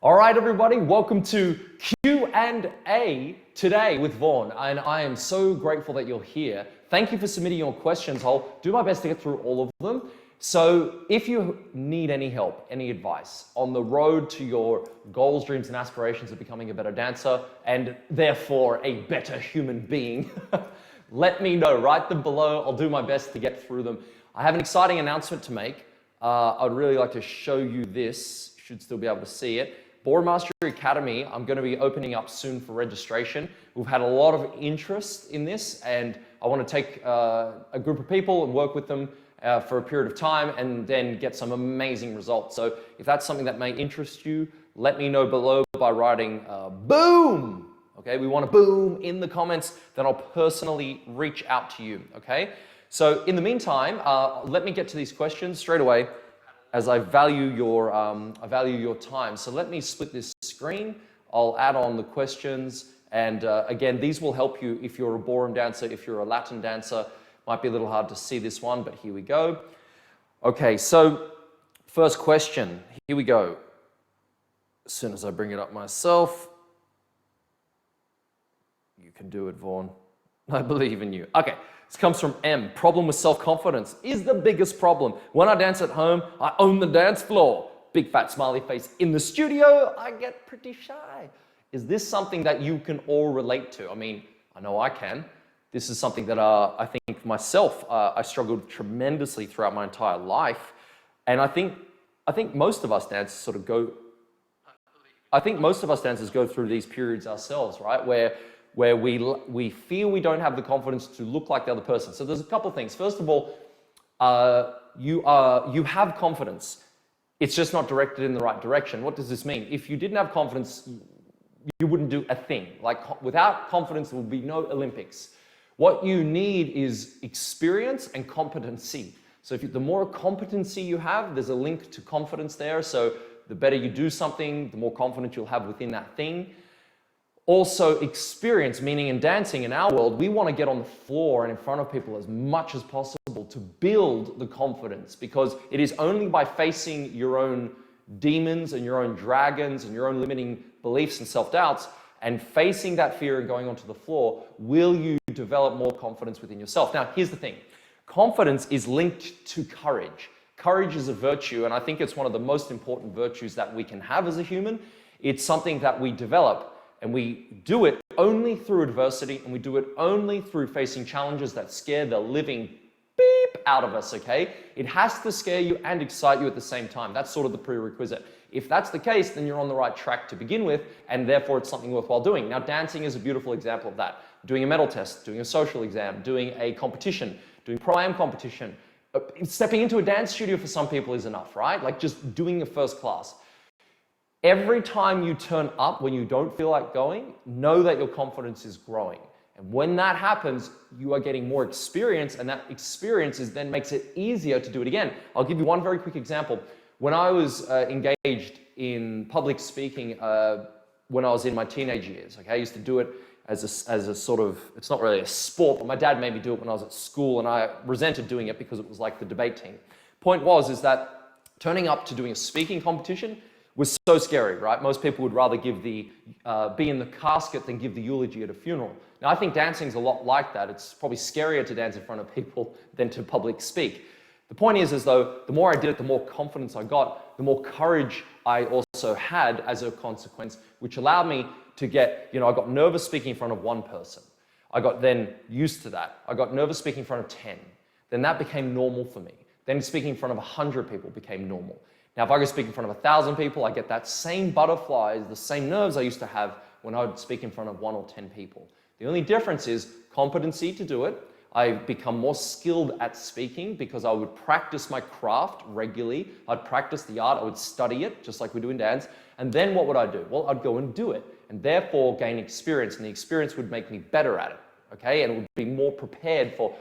All right, everybody, welcome to Q&A today with Vaughn, and I am so grateful that you're here. Thank you for submitting your questions. I'll do my best to get through all of them. So if you need any help, any advice on the road to your goals, dreams, and aspirations of becoming a better dancer and therefore a better human being, let me know. Write them below. I'll do my best to get through them. I have an exciting announcement to make. I'd really like to show you this. You should still be able to see it. Ballroom Mastery Academy, I'm going to be opening up soon for registration. We've had a lot of interest in this, and I want to take a group of people and work with them for a period of time and then get some amazing results. So if that's something that may interest you, let me know below by writing boom. Okay, we want a boom in the comments, then I'll personally reach out to you. Okay, so in the meantime, let me get to these questions straight away, as I value your time. So let me split this screen. I'll add on the questions, and again, these will help you if you're a ballroom dancer, if you're a Latin dancer. Might be a little hard to see this one, but here we go. Okay, so first question, here we go. As soon as I bring it up myself, you can do it, Vaughn. I believe in you. Okay. This comes from M. Problem with self-confidence is the biggest problem. When I dance at home, I own the dance floor. Big fat smiley face. In the studio, I get pretty shy. Is this something that you can all relate to? I mean, I know I can. This is something that I think myself, I struggled tremendously throughout my entire life. And I think most of us dancers sort of go, I think most of us dancers go through these periods ourselves, right? Where we feel we don't have the confidence to look like the other person. So there's a couple of things. First of all, you have confidence. It's just not directed in the right direction. What does this mean? If you didn't have confidence, you wouldn't do a thing. Like without confidence, there would be no Olympics. What you need is experience and competency. So the more competency you have, there's a link to confidence there. So the better you do something, the more confidence you'll have within that thing. Also experience, meaning in dancing, in our world, we want to get on the floor and in front of people as much as possible to build the confidence, because it is only by facing your own demons and your own dragons and your own limiting beliefs and self-doubts and facing that fear and going onto the floor will you develop more confidence within yourself. Now, here's the thing. Confidence is linked to courage. Courage is a virtue, and I think it's one of the most important virtues that we can have as a human. It's something that we develop. And we do it only through adversity, and we do it only through facing challenges that scare the living beep out of us, okay? It has to scare you and excite you at the same time. That's sort of the prerequisite. If that's the case, then you're on the right track to begin with, and therefore it's something worthwhile doing. Now, dancing is a beautiful example of that. Doing a medal test, doing a social exam, doing a competition, doing pro-am competition. Stepping into a dance studio for some people is enough, right? Like just doing a first class. Every time you turn up when you don't feel like going, know that your confidence is growing. And when that happens, you are getting more experience, and that experience then makes it easier to do it again. I'll give you one very quick example. When I was engaged in public speaking when I was in my teenage years, okay, I used to do it as a sort of, it's not really a sport, but my dad made me do it when I was at school, and I resented doing it because it was like the debate team. Point is that turning up to doing a speaking competition was so scary, right? Most people would rather give be in the casket than give the eulogy at a funeral. Now, I think dancing's a lot like that. It's probably scarier to dance in front of people than to public speak. The point is though, the more I did it, the more confidence I got, the more courage I also had as a consequence, which allowed me to get, I got nervous speaking in front of one person. I got then used to that. I got nervous speaking in front of 10. Then that became normal for me. Then speaking in front of 100 people became normal. Now, if I go speak in front of 1,000 people, I get that same butterflies, the same nerves I used to have when I would speak in front of 1 or 10 people. The only difference is competency to do it. I become more skilled at speaking because I would practice my craft regularly. I'd practice the art. I would study it, just like we do in dance. And then what would I do? Well, I'd go and do it, and therefore gain experience. And the experience would make me better at it. Okay, and it would be more prepared for,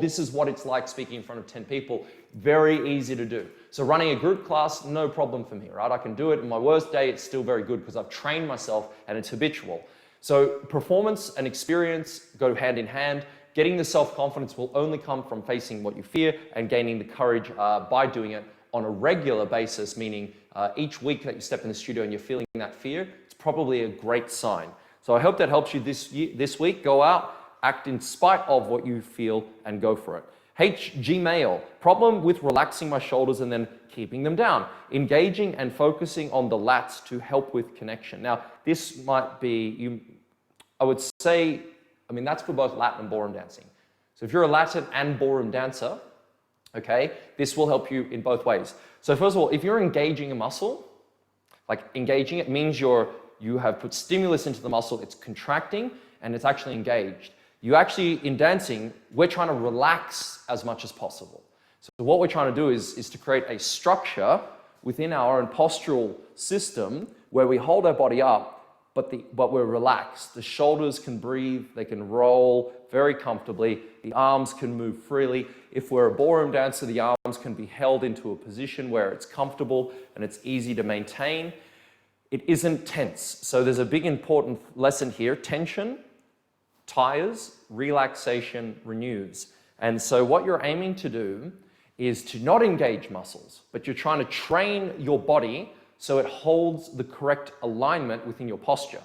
this is what it's like speaking in front of 10 people. Very easy to do. So running a group class, no problem for me, right? I can do it. On my worst day, it's still very good because I've trained myself and it's habitual. So performance and experience go hand in hand. Getting the self-confidence will only come from facing what you fear and gaining the courage by doing it on a regular basis, meaning each week that you step in the studio and you're feeling that fear, it's probably a great sign. So I hope that helps you this week. Go out, act in spite of what you feel, and go for it. Gmail, problem with relaxing my shoulders and then keeping them down. Engaging and focusing on the lats to help with connection. Now, this might be, I would say, I mean, that's for both Latin and ballroom dancing. So if you're a Latin and ballroom dancer, okay, this will help you in both ways. So first of all, if you're engaging a muscle, like engaging it means you have put stimulus into the muscle, it's contracting, and it's actually engaged. You actually, in dancing, we're trying to relax as much as possible. So what we're trying to do is to create a structure within our own postural system where we hold our body up, but we're relaxed. The shoulders can breathe, they can roll very comfortably, the arms can move freely. If we're a ballroom dancer, the arms can be held into a position where it's comfortable and it's easy to maintain. It isn't tense. So there's a big important lesson here. Tension tires, relaxation renews. And so what you're aiming to do is to not engage muscles, but you're trying to train your body so it holds the correct alignment within your posture.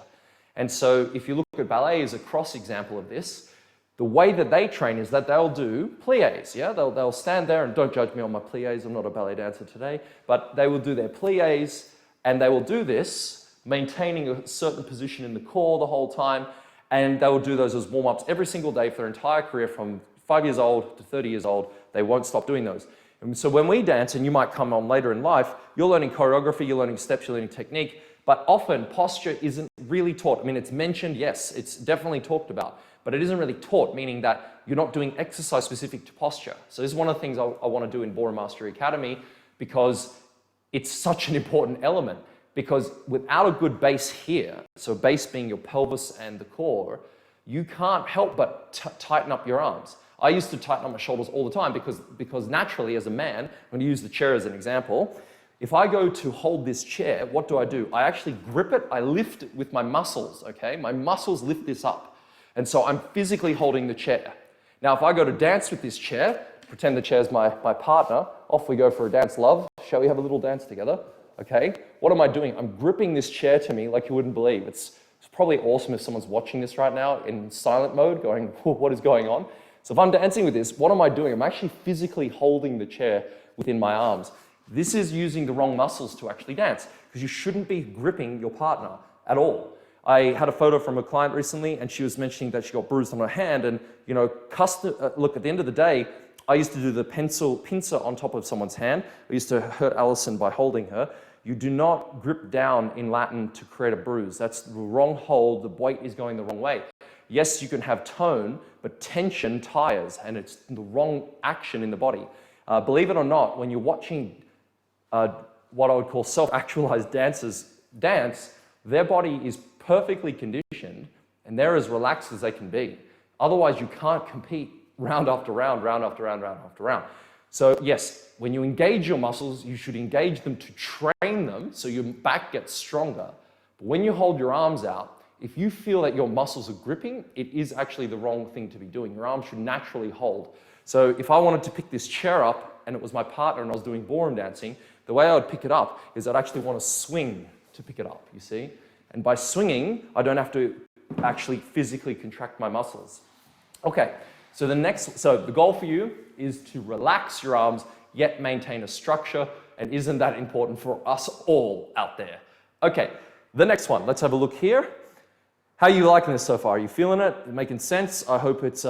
And so if you look at ballet as a cross example of this, the way that they train is that they'll do pliés, yeah? They'll stand there, and don't judge me on my pliés, I'm not a ballet dancer today, but they will do their pliés, and they will do this, maintaining a certain position in the core the whole time, and they will do those as warm-ups every single day for their entire career from 5 years old to 30 years old. They won't stop doing those. And so when we dance, and you might come on later in life, you're learning choreography, you're learning steps, you're learning technique, but often posture isn't really taught. I mean, it's mentioned, yes, it's definitely talked about, but it isn't really taught, meaning that you're not doing exercise specific to posture. So this is one of the things I want to do in Ballroom Mastery Academy, because it's such an important element. Because without a good base here, so base being your pelvis and the core, you can't help but tighten up your arms. I used to tighten up my shoulders all the time because naturally as a man, I'm going to use the chair as an example, if I go to hold this chair, what do? I actually grip it, I lift it with my muscles, okay? My muscles lift this up. And so I'm physically holding the chair. Now, if I go to dance with this chair, pretend the chair's my partner, off we go for a dance, love. Shall we have a little dance together? Okay, what am I doing? I'm gripping this chair to me like you wouldn't believe. It's probably awesome if someone's watching this right now in silent mode going, what is going on? So if I'm dancing with this, what am I doing? I'm actually physically holding the chair within my arms. This is using the wrong muscles to actually dance, because you shouldn't be gripping your partner at all. I had a photo from a client recently, and she was mentioning that she got bruised on her hand, and look, at the end of the day, I used to do the pincer on top of someone's hand. I used to hurt Alison by holding her. You do not grip down in Latin to create a bruise. That's the wrong hold. The weight is going the wrong way. Yes, you can have tone, but tension tires, and it's the wrong action in the body. Believe it or not, when you're watching what I would call self-actualized dancers dance, their body is perfectly conditioned, and they're as relaxed as they can be. Otherwise, you can't compete round after round, round after round, round after round. So yes, when you engage your muscles, you should engage them to train them so your back gets stronger. But when you hold your arms out, if you feel that your muscles are gripping, it is actually the wrong thing to be doing. Your arms should naturally hold. So if I wanted to pick this chair up and it was my partner and I was doing ballroom dancing, the way I would pick it up is I'd actually want to swing to pick it up, you see? And by swinging, I don't have to actually physically contract my muscles. Okay. So the goal for you is to relax your arms, yet maintain a structure, and isn't that important for us all out there? Okay, the next one, let's have a look here. How are you liking this so far? Are you feeling it? Making sense? I hope it's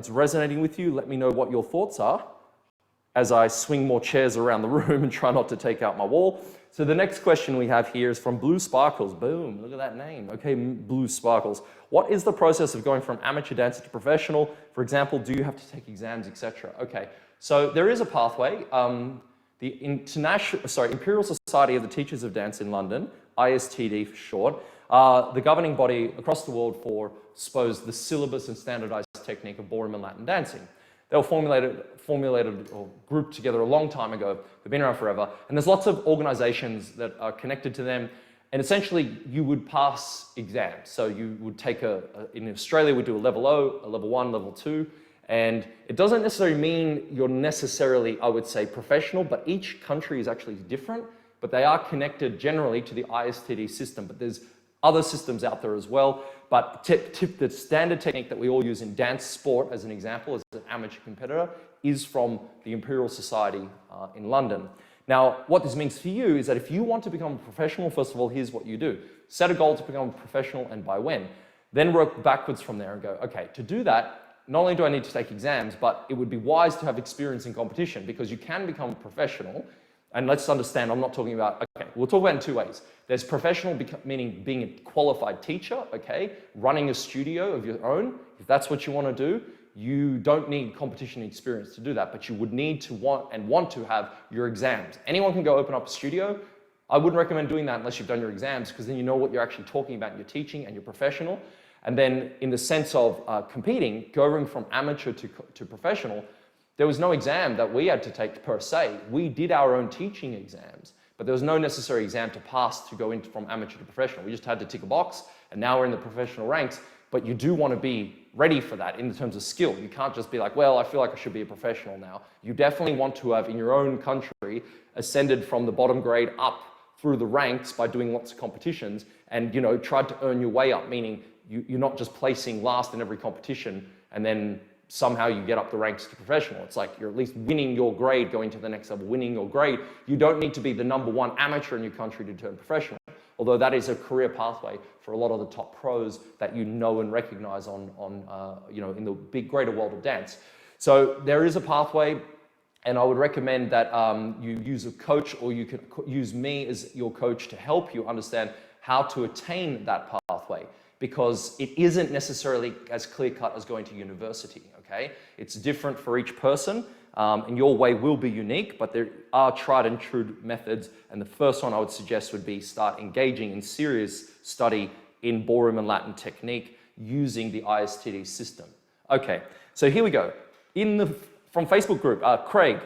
resonating with you. Let me know what your thoughts are as I swing more chairs around the room and try not to take out my wall. So the next question we have here is from Blue Sparkles. Boom, look at that name. Okay, Blue Sparkles. What is the process of going from amateur dancer to professional? For example, do you have to take exams, etc.? Okay, so there is a pathway. The Imperial Society of the Teachers of Dance in London, ISTD for short, the governing body across the world for, suppose, the syllabus and standardized technique of ballroom and Latin dancing. They were formulated or grouped together a long time ago. They've been around forever. And there's lots of organizations that are connected to them. And essentially, you would pass exams. So you would take in Australia, we do a level O, a level 1, level 2. And it doesn't necessarily mean you're necessarily, I would say, professional, but each country is actually different. but they are connected generally to the ISTD system. But there's other systems out there as well. But the standard technique that we all use in dance sport, as an example, as an amateur competitor, is from the Imperial Society in London. Now, what this means for you is that if you want to become a professional, first of all, here's what you do. Set a goal to become a professional and by when. Then work backwards from there and go, okay, to do that, not only do I need to take exams, but it would be wise to have experience in competition, because you can become a professional. And let's understand, I'm not talking about, okay, we'll talk about it in two ways. There's professional, meaning being a qualified teacher, okay, running a studio of your own. If that's what you want to do, you don't need competition experience to do that, but you would need to want to have your exams. Anyone can go open up a studio. I wouldn't recommend doing that unless you've done your exams, because then you know what you're actually talking about in your teaching and you're professional. And then in the sense of competing, going from amateur to professional, there was no exam that we had to take per se. We did our own teaching exams, but there was no necessary exam to pass to go into from amateur to professional. We just had to tick a box, and now we're in the professional ranks. But you do want to be ready for that in terms of skill. You can't just be like, well, I feel like I should be a professional now. You definitely want to have, in your own country, ascended from the bottom grade up through the ranks by doing lots of competitions and, you know, tried to earn your way up, meaning you're not just placing last in every competition and then somehow you get up the ranks to professional. It's like you're at least winning your grade, going to the next level, winning your grade. You don't need to be the #1 amateur in your country to turn professional, although that is a career pathway for a lot of the top pros that you know and recognize you know, in the big greater world of dance. So there is a pathway, and I would recommend that you use a coach, or you can use me as your coach to help you understand how to attain that pathway, because it isn't necessarily as clear-cut as going to university, okay? It's different for each person, and your way will be unique, but there are tried and true methods, and the first one I would suggest would be start engaging in serious study in ballroom and Latin technique using the ISTD system. Okay, so here we go. From Facebook group, Craig,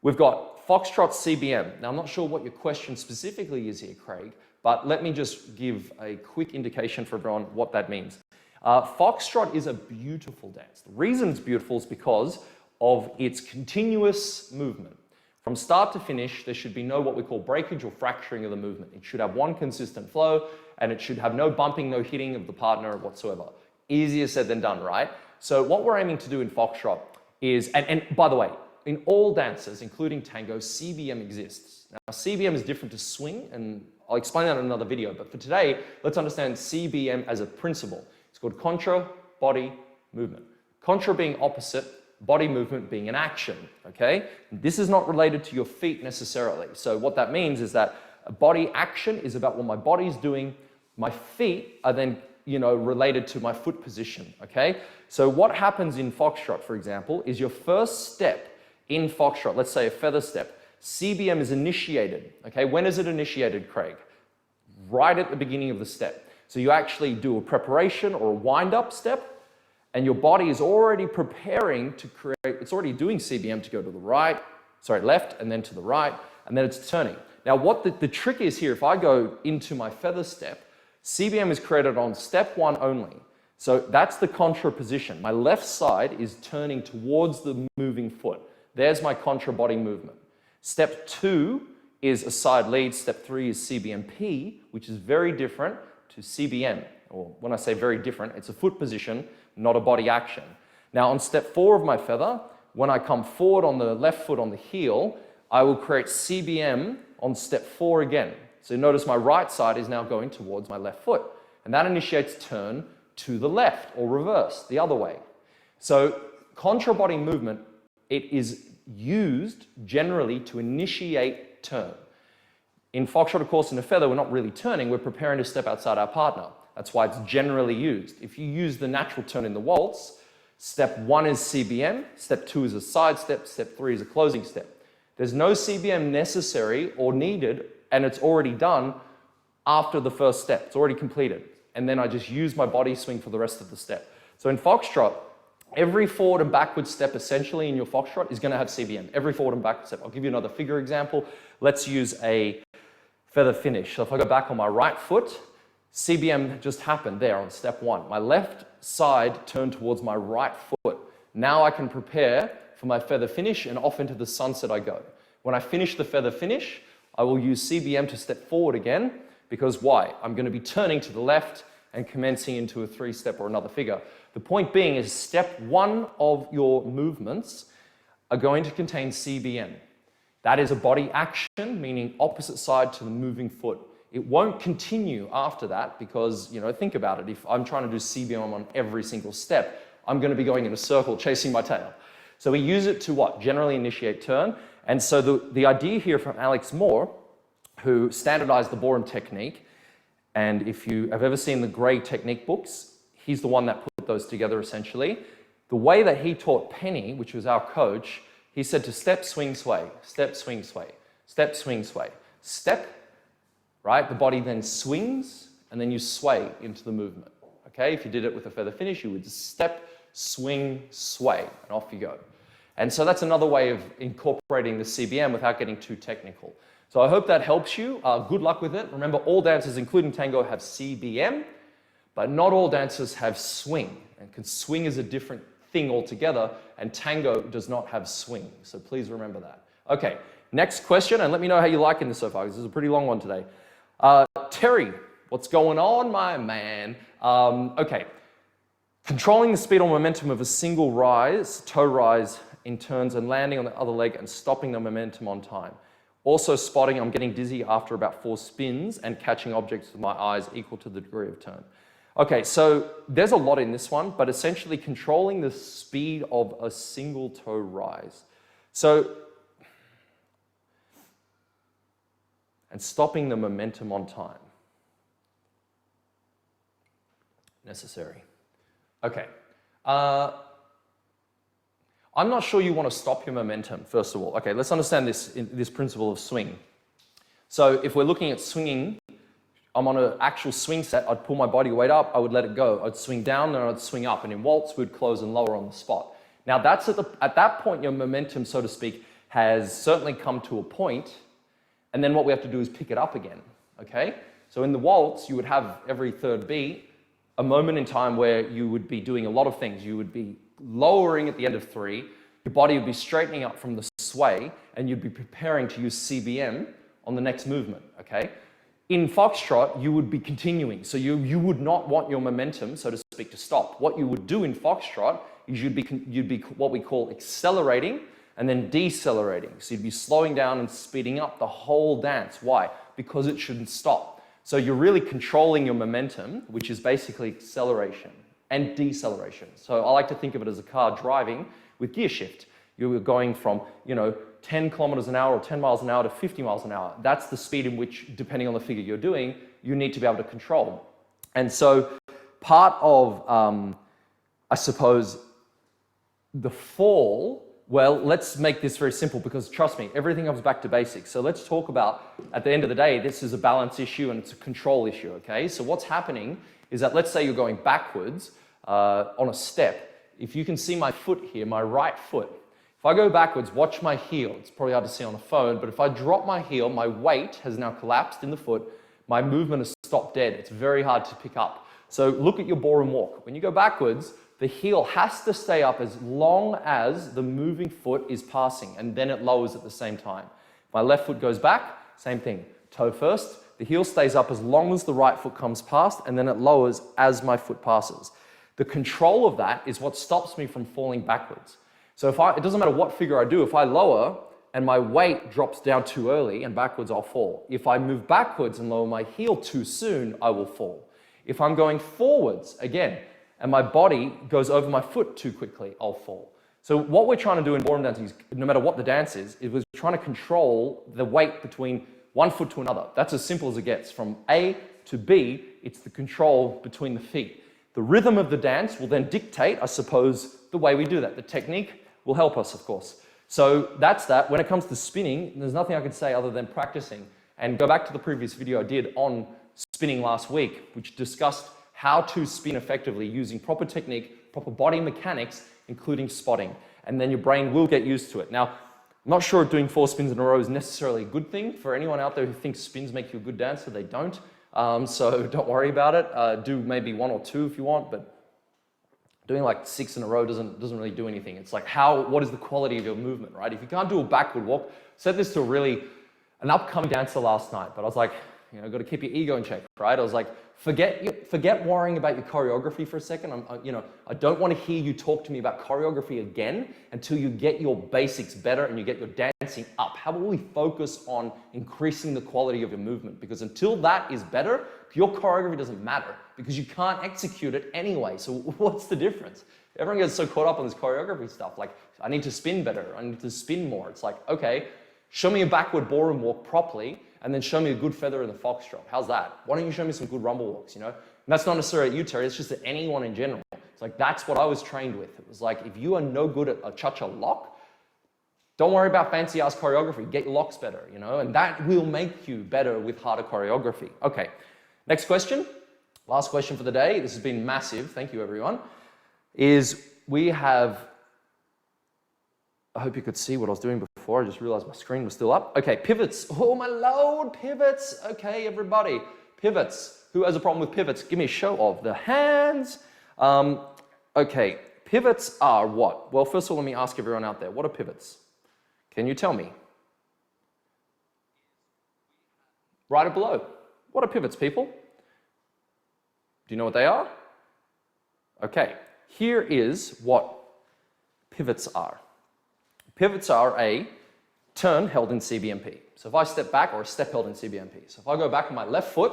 we've got Foxtrot CBM. Now, I'm not sure what your question specifically is here, Craig, but let me just give a quick indication for everyone what that means. Foxtrot is a beautiful dance. The reason it's beautiful is because of its continuous movement. From start to finish, there should be no what we call breakage or fracturing of the movement. It should have one consistent flow, and it should have no bumping, no hitting of the partner whatsoever. Easier said than done, right? So what we're aiming to do in Foxtrot is, and by the way, in all dances, including tango, CBM exists. Now, CBM is different to swing, and I'll explain that in another video, but for today, let's understand CBM as a principle. It's called Contra, body, movement. Contra being opposite, body movement being an action, okay? This is not related to your feet necessarily. So what that means is that a body action is about what my body's doing. My feet are then, you know, related to my foot position, okay? So what happens in Foxtrot, for example, is your first step in Foxtrot, let's say a feather step, CBM is initiated, okay? When is it initiated, Craig? Right at the beginning of the step. So you actually do a preparation or a wind-up step, and your body is already preparing to create, it's already doing CBM to go to the left, and then to the right, and then it's turning. Now, what the trick is here, if I go into my feather step, CBM is created on step 1 only. So that's the contra position. My left side is turning towards the moving foot. There's my contra body movement. Step 2 is a side lead. Step 3 is CBMP, which is very different to CBM. Or when I say very different, it's a foot position, not a body action. Now on step 4 of my feather, when I come forward on the left foot on the heel, I will create CBM on step 4 again. So notice my right side is now going towards my left foot. And that initiates turn to the left, or reverse, the other way. So contra body movement, it is used generally to initiate turn. In Foxtrot, of course, in a feather, we're not really turning, we're preparing to step outside our partner. That's why it's generally used. If you use the natural turn in the waltz, step 1 is CBM, step 2 is a side step, step 3 is a closing step. There's no CBM necessary or needed, and it's already done after the first step. It's already completed. And then I just use my body swing for the rest of the step. So in Foxtrot, every forward and backward step essentially in your Foxtrot is going to have CBM. Every forward and backward step. I'll give you another figure example. Let's use a feather finish. So if I go back on my right foot, CBM just happened there on step 1. My left side turned towards my right foot. Now I can prepare for my feather finish, and off into the sunset I go. When I finish the feather finish, I will use CBM to step forward again, because why? I'm going to be turning to the left and commencing into a 3-step or another figure. The point being is step 1 of your movements are going to contain CBM. That is a body action, meaning opposite side to the moving foot. It won't continue after that because, think about it. If I'm trying to do CBM on every single step, I'm going to be going in a circle chasing my tail. So we use it to what? Generally initiate turn. And so the idea here from Alex Moore, who standardized the Ballroom technique, and if you have ever seen the Gray technique books, he's the one that put those together essentially. The way that he taught Penny, which was our coach, he said to step, swing, sway, step, swing, sway, step, swing, sway. Step, right? The body then swings, and then you sway into the movement. Okay? If you did it with a feather finish, you would just step, swing, sway, and off you go. And so that's another way of incorporating the CBM without getting too technical. So I hope that helps you. Good luck with it. Remember, all dancers, including tango, have CBM, but not all dancers have swing. And because swing is a different thing altogether, and tango does not have swing. So please remember that. Okay, next question, and let me know how you're liking this so far, because this is a pretty long one today. Terry, what's going on, my man? Okay, controlling the speed or momentum of a single rise, toe rise in turns and landing on the other leg and stopping the momentum on time. Also spotting, I'm getting dizzy after about 4 spins and catching objects with my eyes equal to the degree of turn. Okay, so there's a lot in this one, but essentially controlling the speed of a single toe rise. So, and stopping the momentum on time. Necessary. Okay. I'm not sure you want to stop your momentum, first of all. Okay, let's understand this principle of swing. So if we're looking at swinging, I'm on an actual swing set, I'd pull my body weight up, I would let it go. I'd swing down, then I'd swing up. And in waltz, we'd close and lower on the spot. Now that's at that point, your momentum, so to speak, has certainly come to a point, and then what we have to do is pick it up again, okay? So in the waltz, you would have every third beat a moment in time where you would be doing a lot of things. You would be lowering at the end of 3, your body would be straightening up from the sway, and you'd be preparing to use CBM on the next movement, okay? In Foxtrot, you would be continuing, so you would not want your momentum, so to speak, to stop. What you would do in Foxtrot is you'd be what we call accelerating and then decelerating. So you'd be slowing down and speeding up the whole dance. Why? Because it shouldn't stop. So you're really controlling your momentum, which is basically acceleration and deceleration. So I like to think of it as a car driving with gear shift. You're going from, 10 kilometers an hour or 10 miles an hour to 50 miles an hour. That's the speed in which, depending on the figure you're doing, you need to be able to control. And so part of, I suppose, the fall, well, let's make this very simple because trust me, everything comes back to basics. So let's talk about, at the end of the day, this is a balance issue and it's a control issue, okay? So what's happening is that let's say you're going backwards on a step. If you can see my foot here, my right foot, if I go backwards, watch my heel. It's probably hard to see on a phone, but if I drop my heel, my weight has now collapsed in the foot. My movement has stopped dead. It's very hard to pick up. So look at your ballroom walk. When you go backwards, the heel has to stay up as long as the moving foot is passing, and then it lowers at the same time. If my left foot goes back, same thing. Toe first, the heel stays up as long as the right foot comes past, and then it lowers as my foot passes. The control of that is what stops me from falling backwards. So it doesn't matter what figure I do, if I lower and my weight drops down too early and backwards, I'll fall. If I move backwards and lower my heel too soon, I will fall. If I'm going forwards, again, and my body goes over my foot too quickly, I'll fall. So what we're trying to do in ballroom dancing is, no matter what the dance is we're trying to control the weight between one foot to another. That's as simple as it gets. From A to B, it's the control between the feet. The rhythm of the dance will then dictate, I suppose, the way we do that. The technique will help us, of course. So that's that. When it comes to spinning, there's nothing I can say other than practicing. And go back to the previous video I did on spinning last week, which discussed how to spin effectively using proper technique, proper body mechanics, including spotting. And then your brain will get used to it. Now, I'm not sure if doing 4 spins in a row is necessarily a good thing. For anyone out there who thinks spins make you a good dancer, they don't. So don't worry about it. Do maybe 1 or 2 if you want, but doing like 6 in a row doesn't really do anything. It's like what is the quality of your movement, right? If you can't do a backward walk, set this to an an upcoming dancer last night, but I was like, you know, got to keep your ego in check, right? I was like, forget worrying about your choreography for a second. I don't want to hear you talk to me about choreography again until you get your basics better and you get your dancing up. How about we focus on increasing the quality of your movement? Because until that is better, your choreography doesn't matter because you can't execute it anyway. So what's the difference? Everyone gets so caught up on this choreography stuff. Like, I need to spin better. I need to spin more. It's like, okay, show me a backward ballroom walk properly, and then show me a good feather in the foxtrot. How's that? Why don't you show me some good rumble walks, you know? And that's not necessarily at you, Terry, it's just at anyone in general. It's like, that's what I was trained with. It was like, if you are no good at a cha-cha lock, don't worry about fancy ass choreography, get your locks better, you know? And that will make you better with harder choreography. Okay, next question. Last question for the day. This has been massive, thank you everyone. Is we have, I hope you could see what I was doing before. I just realized my screen was still up. Okay, pivots. Oh my lord, pivots. Okay, everybody, pivots. Who has a problem with pivots? Give me a show of the hands. Okay, pivots are what? Well, first of all, let me ask everyone out there, what are pivots? Can you tell me? Write it below. What are pivots, people? Do you know what they are? Okay, here is what pivots are. Pivots are a turn held in CBMP. So if I step back, or a step held in CBMP. So if I go back on my left foot,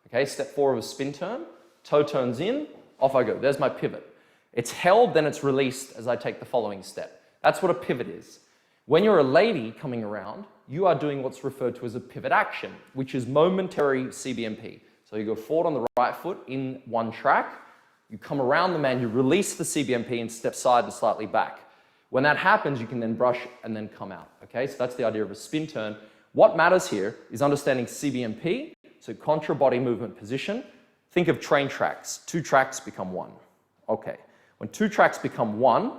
okay, step 4 of a spin turn, toe turns in, off I go. There's my pivot. It's held, then it's released as I take the following step. That's what a pivot is. When you're a lady coming around, you are doing what's referred to as a pivot action, which is momentary CBMP. So you go forward on the right foot in one track, you come around the man, you release the CBMP and step side and slightly back. When that happens, you can then brush and then come out, okay? So that's the idea of a spin turn. What matters here is understanding CBMP, so contra body movement position. Think of train tracks. 2 tracks become 1. Okay, when 2 tracks become 1,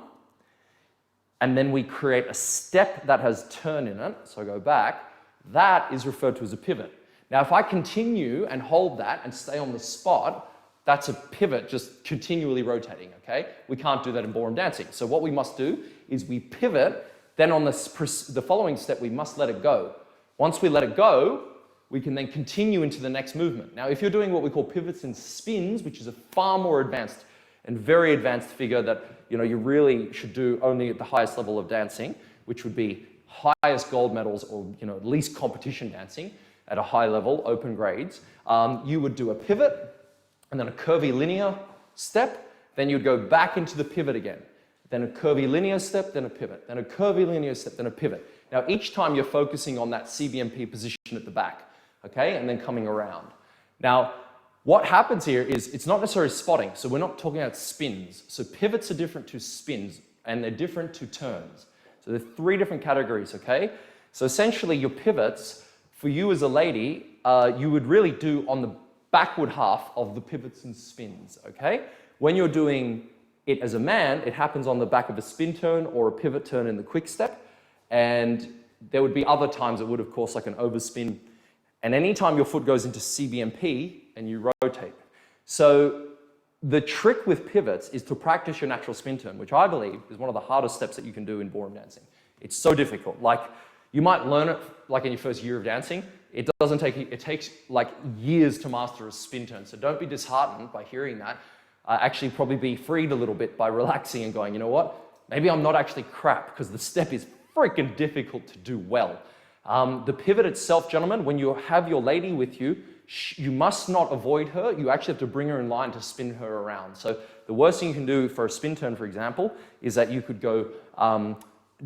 and then we create a step that has turn in it, so I go back, that is referred to as a pivot. Now, if I continue and hold that and stay on the spot, that's a pivot just continually rotating, okay? We can't do that in ballroom dancing. So what we must do is we pivot, then on the following step, we must let it go. Once we let it go, we can then continue into the next movement. Now, if you're doing what we call pivots and spins, which is a far more advanced and very advanced figure that, you know, you really should do only at the highest level of dancing, which would be highest gold medals or, you know, at least competition dancing at a high level, open grades, you would do a pivot, and then a curvy linear step, then you'd go back into the pivot again. Then a curvy linear step, then a pivot. Then a curvy linear step, then a pivot. Now each time you're focusing on that CBMP position at the back, okay? And then coming around. Now, what happens here is it's not necessarily spotting, so we're not talking about spins. So pivots are different to spins, and they're different to turns. So there are 3 different categories, okay? So essentially your pivots, for you as a lady, you would really do on the backward half of the pivots and spins, okay? When you're doing it as a man, it happens on the back of a spin turn or a pivot turn in the quick step, and there would be other times it would, of course, like an overspin, and anytime your foot goes into CBMP and you rotate. So the trick with pivots is to practice your natural spin turn, which I believe is one of the hardest steps that you can do in ballroom dancing. It's so difficult. Like, you might learn it like in your first year of dancing. It takes like years to master a spin turn. So don't be disheartened by hearing that. Actually probably be freed a little bit by relaxing and going, you know what? Maybe I'm not actually crap because the step is freaking difficult to do well. The pivot itself, gentlemen, when you have your lady with you, you must not avoid her. You actually have to bring her in line to spin her around. So the worst thing you can do for a spin turn, for example, is that you could go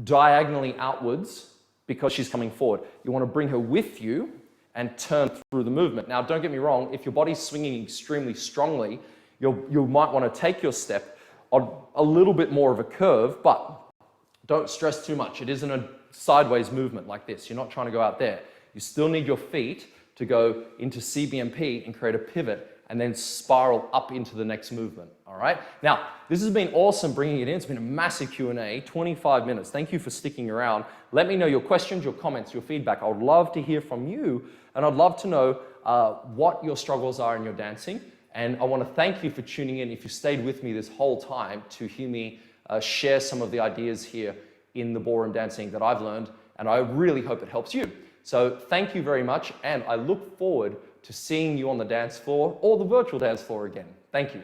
diagonally outwards because she's coming forward. You want to bring her with you and turn through the movement. Now, don't get me wrong, if your body's swinging extremely strongly, you might want to take your step on a little bit more of a curve, but don't stress too much. It isn't a sideways movement like this. You're not trying to go out there. You still need your feet to go into CBMP and create a pivot and then spiral up into the next movement, all right? Now, this has been awesome bringing it in. It's been a massive Q&A, 25 minutes. Thank you for sticking around. Let me know your questions, your comments, your feedback. I would love to hear from you, and I'd love to know what your struggles are in your dancing. And I want to thank you for tuning in, if you stayed with me this whole time, to hear me share some of the ideas here in the ballroom dancing that I've learned, and I really hope it helps you. So thank you very much, and I look forward to seeing you on the dance floor or the virtual dance floor again. Thank you.